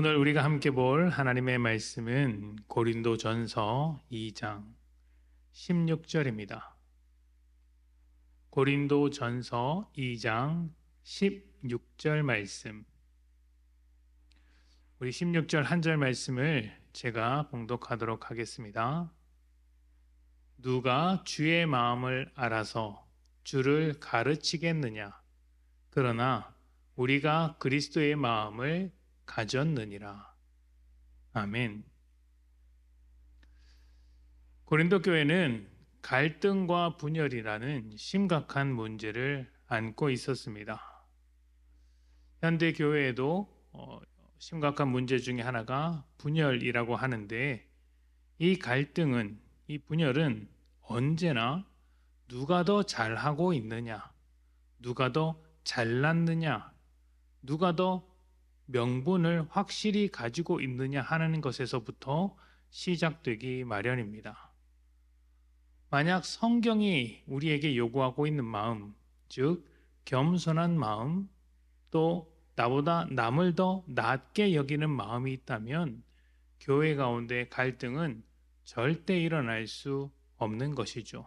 오늘 우리가 함께 볼 하나님의 말씀은 고린도전서 2장 16절입니다. 고린도전서 2장 16절 말씀. 우리 16절 한 절 말씀을 제가 봉독하도록 하겠습니다. 누가 주의 마음을 알아서 주를 가르치겠느냐? 그러나 우리가 그리스도의 마음을 가졌느니라. 아멘. 고린도 교회는 갈등과 분열이라는 심각한 문제를 안고 있었습니다. 현대 교회에도 심각한 문제 중에 하나가 분열이라고 하는데, 이 갈등은, 이 분열은 언제나 누가 더 잘하고 있느냐, 누가 더 잘났느냐, 누가 더 명분을 확실히 가지고 있느냐 하는 것에서부터 시작되기 마련입니다. 만약 성경이 우리에게 요구하고 있는 마음, 즉 겸손한 마음, 또 나보다 남을 더 낮게 여기는 마음이 있다면 교회 가운데 갈등은 절대 일어날 수 없는 것이죠.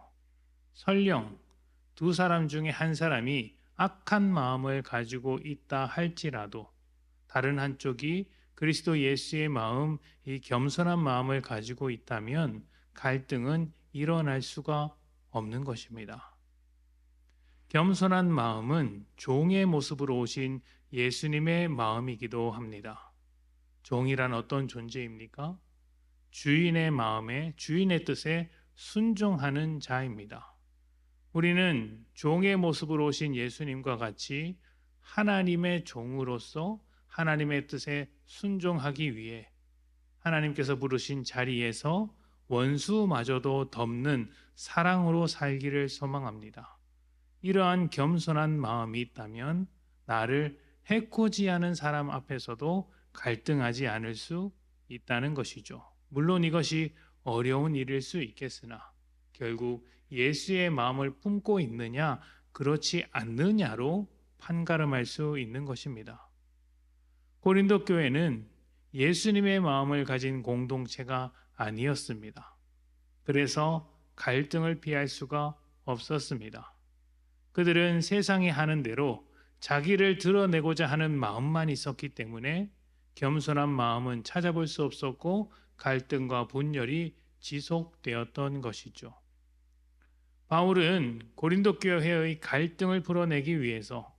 설령 두 사람 중에 한 사람이 악한 마음을 가지고 있다 할지라도 다른 한쪽이 그리스도 예수의 마음, 이 겸손한 마음을 가지고 있다면 갈등은 일어날 수가 없는 것입니다. 겸손한 마음은 종의 모습으로 오신 예수님의 마음이기도 합니다. 종이란 어떤 존재입니까? 주인의 마음에, 주인의 뜻에 순종하는 자입니다. 우리는 종의 모습으로 오신 예수님과 같이 하나님의 종으로서 하나님의 뜻에 순종하기 위해 하나님께서 부르신 자리에서 원수마저도 덮는 사랑으로 살기를 소망합니다. 이러한 겸손한 마음이 있다면 나를 해코지 하는 사람 앞에서도 갈등하지 않을 수 있다는 것이죠. 물론 이것이 어려운 일일 수 있겠으나 결국 예수의 마음을 품고 있느냐, 그렇지 않느냐로 판가름할 수 있는 것입니다. 고린도 교회는 예수님의 마음을 가진 공동체가 아니었습니다. 그래서 갈등을 피할 수가 없었습니다. 그들은 세상이 하는 대로 자기를 드러내고자 하는 마음만 있었기 때문에 겸손한 마음은 찾아볼 수 없었고 갈등과 분열이 지속되었던 것이죠. 바울은 고린도 교회의 갈등을 풀어내기 위해서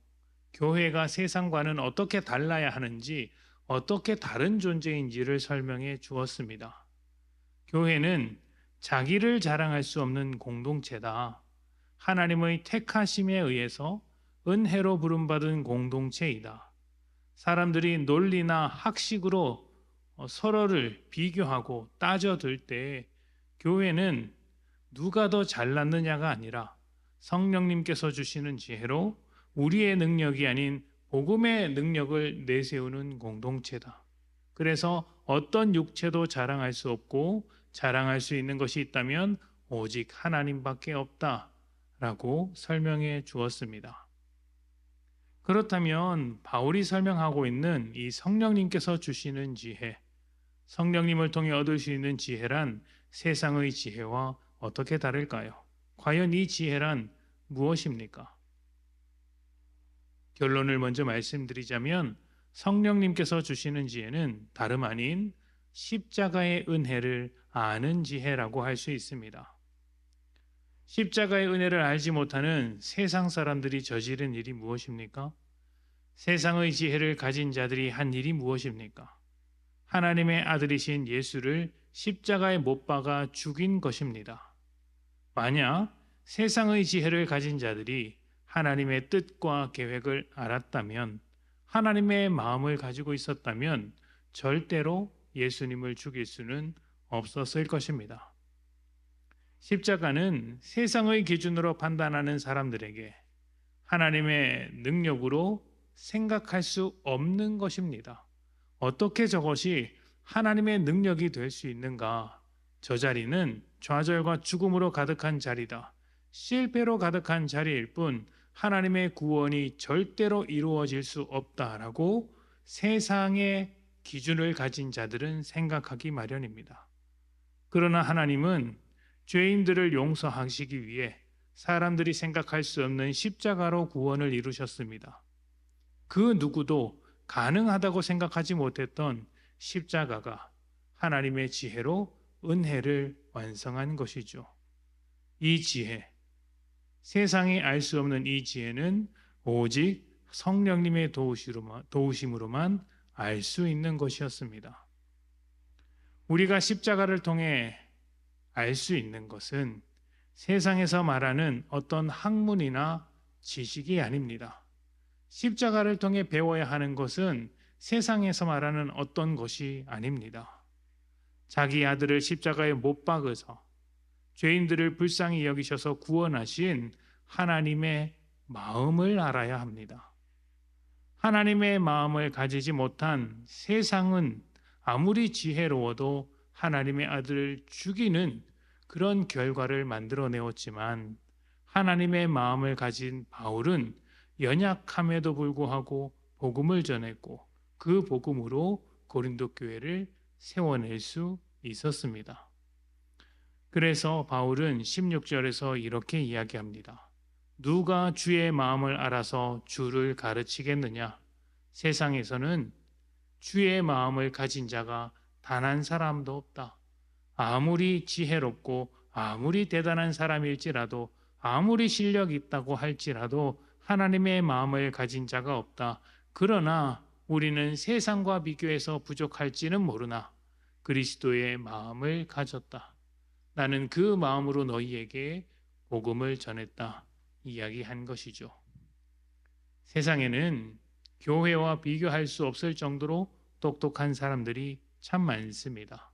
교회가 세상과는 어떻게 달라야 하는지, 어떻게 다른 존재인지를 설명해 주었습니다. 교회는 자기를 자랑할 수 없는 공동체다. 하나님의 택하심에 의해서 은혜로 부름받은 공동체이다. 사람들이 논리나 학식으로 서로를 비교하고 따져들 때 교회는 누가 더 잘났느냐가 아니라 성령님께서 주시는 지혜로 우리의 능력이 아닌 복음의 능력을 내세우는 공동체다. 그래서 어떤 육체도 자랑할 수 없고 자랑할 수 있는 것이 있다면 오직 하나님밖에 없다라고 설명해 주었습니다. 그렇다면 바울이 설명하고 있는 이 성령님께서 주시는 지혜, 성령님을 통해 얻을 수 있는 지혜란 세상의 지혜와 어떻게 다를까요? 과연 이 지혜란 무엇입니까? 결론을 먼저 말씀드리자면 성령님께서 주시는 지혜는 다름 아닌 십자가의 은혜를 아는 지혜라고 할 수 있습니다. 십자가의 은혜를 알지 못하는 세상 사람들이 저지른 일이 무엇입니까? 세상의 지혜를 가진 자들이 한 일이 무엇입니까? 하나님의 아들이신 예수를 십자가에 못 박아 죽인 것입니다. 만약 세상의 지혜를 가진 자들이 하나님의 뜻과 계획을 알았다면, 하나님의 마음을 가지고 있었다면 절대로 예수님을 죽일 수는 없었을 것입니다. 십자가는 세상의 기준으로 판단하는 사람들에게 하나님의 능력으로 생각할 수 없는 것입니다. 어떻게 저것이 하나님의 능력이 될 수 있는가? 저 자리는 좌절과 죽음으로 가득한 자리다. 실패로 가득한 자리일 뿐 하나님의 구원이 절대로 이루어질 수 없다라고 세상의 기준을 가진 자들은 생각하기 마련입니다. 그러나 하나님은 죄인들을 용서하시기 위해 사람들이 생각할 수 없는 십자가로 구원을 이루셨습니다. 그 누구도 가능하다고 생각하지 못했던 십자가가 하나님의 지혜로 은혜를 완성한 것이죠. 이 지혜, 세상이 알 수 없는 이 지혜는 오직 성령님의 도우심으로만 알 수 있는 것이었습니다. 우리가 십자가를 통해 알 수 있는 것은 세상에서 말하는 어떤 학문이나 지식이 아닙니다. 십자가를 통해 배워야 하는 것은 세상에서 말하는 어떤 것이 아닙니다. 자기 아들을 십자가에 못 박아서 죄인들을 불쌍히 여기셔서 구원하신 하나님의 마음을 알아야 합니다. 하나님의 마음을 가지지 못한 세상은 아무리 지혜로워도 하나님의 아들을 죽이는 그런 결과를 만들어내었지만 하나님의 마음을 가진 바울은 연약함에도 불구하고 복음을 전했고 그 복음으로 고린도 교회를 세워낼 수 있었습니다. 그래서 바울은 16절에서 이렇게 이야기합니다. 누가 주의 마음을 알아서 주를 가르치겠느냐? 세상에서는 주의 마음을 가진 자가 단 한 사람도 없다. 아무리 지혜롭고 아무리 대단한 사람일지라도 아무리 실력 있다고 할지라도 하나님의 마음을 가진 자가 없다. 그러나 우리는 세상과 비교해서 부족할지는 모르나 그리스도의 마음을 가졌다. 나는 그 마음으로 너희에게 복음을 전했다. 이야기한 것이죠. 세상에는 교회와 비교할 수 없을 정도로 똑똑한 사람들이 참 많습니다.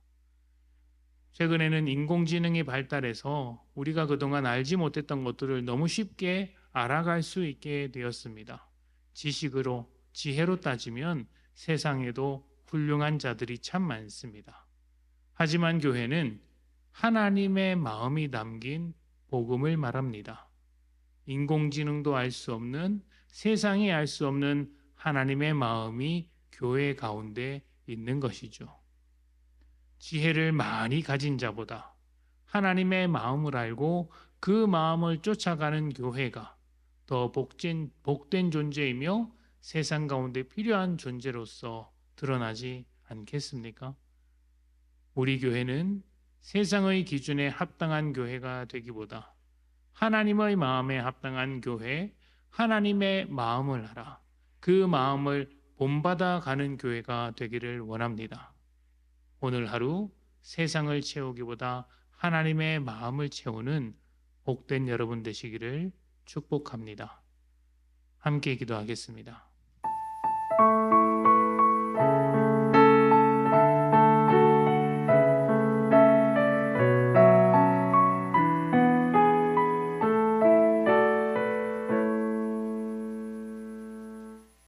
최근에는 인공지능이 발달해서 우리가 그동안 알지 못했던 것들을 너무 쉽게 알아갈 수 있게 되었습니다. 지식으로, 지혜로 따지면 세상에도 훌륭한 자들이 참 많습니다. 하지만 교회는 하나님의 마음이 담긴 복음을 말합니다. 인공지능도 알 수 없는, 세상이 알 수 없는 하나님의 마음이 교회 가운데 있는 것이죠. 지혜를 많이 가진 자보다 하나님의 마음을 알고 그 마음을 쫓아가는 교회가 더 복된 존재이며 세상 가운데 필요한 존재로서 드러나지 않겠습니까? 우리 교회는 세상의 기준에 합당한 교회가 되기보다 하나님의 마음에 합당한 교회, 하나님의 마음을 알아 그 마음을 본받아 가는 교회가 되기를 원합니다. 오늘 하루 세상을 채우기보다 하나님의 마음을 채우는 복된 여러분 되시기를 축복합니다. 함께 기도하겠습니다.